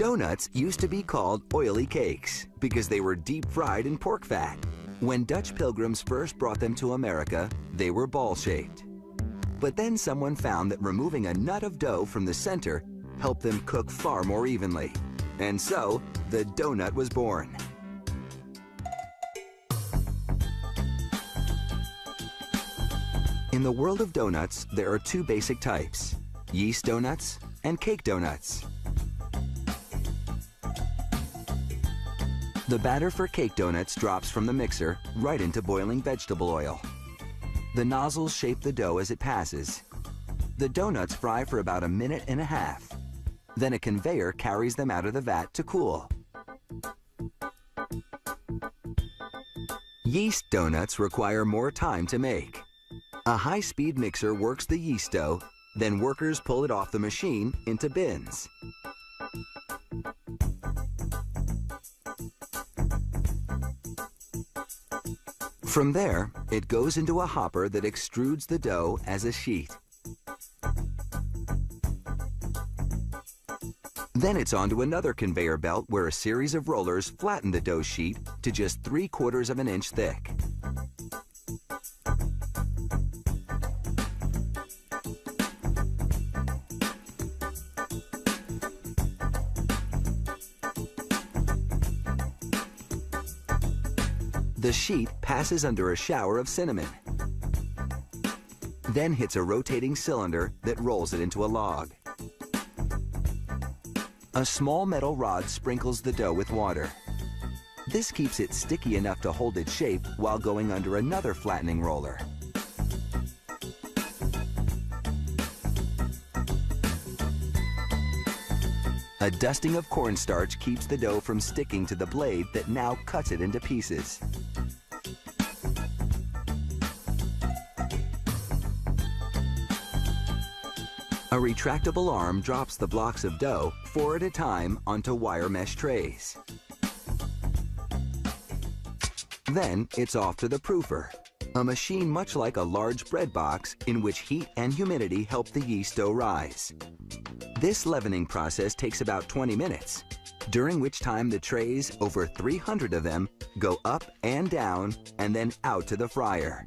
Doughnuts used to be called oily cakes because they were deep fried in pork fat. When Dutch pilgrims first brought them to America, they were ball-shaped. But then someone found that removing a nut of dough from the center helped them cook far more evenly. And so, the doughnut was born. In the world of doughnuts, there are two basic types: yeast doughnuts and cake doughnuts. The batter for cake doughnuts drops from the mixer right into boiling vegetable oil. The nozzles shape the dough as it passes. The doughnuts fry for about 1.5 minutes. Then a conveyor carries them out of the vat to cool. Yeast doughnuts require more time to make. A high-speed mixer works the yeast dough, then workers pull it off the machine into bins. From there, it goes into a hopper that extrudes the dough as a sheet. Then it's onto another conveyor belt where a series of rollers flatten the dough sheet to just 3/4 of an inch thick. The sheet passes under a shower of cinnamon, then hits a rotating cylinder that rolls it into a log. A small metal rod sprinkles the dough with water. This keeps it sticky enough to hold its shape while going under another flattening roller. A dusting of cornstarch keeps the dough from sticking to the blade that now cuts it into pieces. A retractable arm drops the blocks of dough 4 at a time onto wire mesh trays. Then it's off to the proofer, a machine much like a large bread box in which heat and humidity help the yeast dough rise. This leavening process takes about 20 minutes, during which time the trays, over 300 of them, go up and down and then out to the fryer.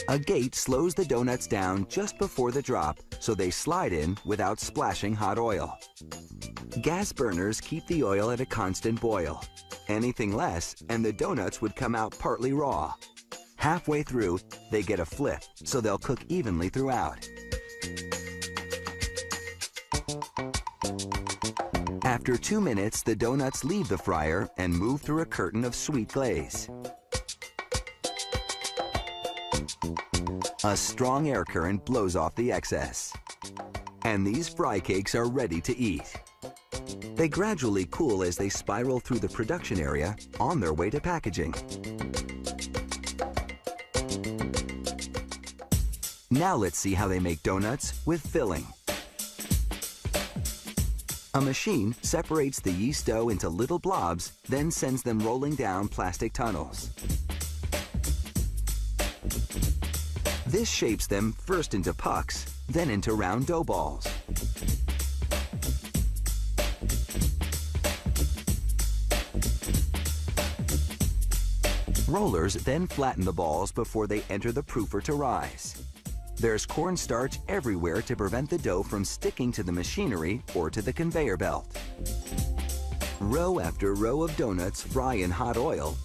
A gate slows the doughnuts down just before the drop so they slide in without splashing hot oil. Gas burners keep the oil at a constant boil. Anything less and the doughnuts would come out partly raw. Halfway through, they get a flip so they'll cook evenly throughout. After 2 minutes, the doughnuts leave the fryer and move through a curtain of sweet glaze. A strong air current blows off the excess. And these fry cakes are ready to eat. They gradually cool as they spiral through the production area on their way to packaging. Now let's see how they make doughnuts with filling. A machine separates the yeast dough into little blobs, then sends them rolling down plastic tunnels. This shapes them first into pucks, then into round dough balls. Rollers then flatten the balls before they enter the proofer to rise. There's cornstarch everywhere to prevent the dough from sticking to the machinery or to the conveyor belt. Row after row of doughnuts fry in hot oil,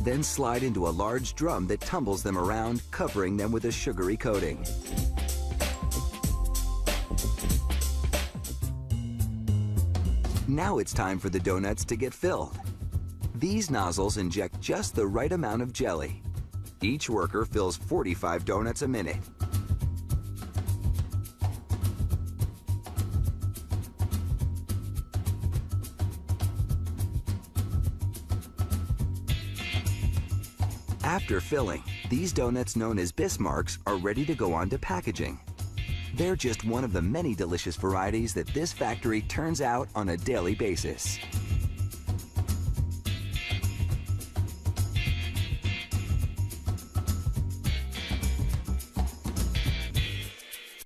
then slide into a large drum that tumbles them around, covering them with a sugary coating. Now it's time for the doughnuts to get filled. These nozzles inject just the right amount of jelly. Each worker fills 45 doughnuts a minute. After filling, these doughnuts known as Bismarcks are ready to go on to packaging. They're just one of the many delicious varieties that this factory turns out on a daily basis.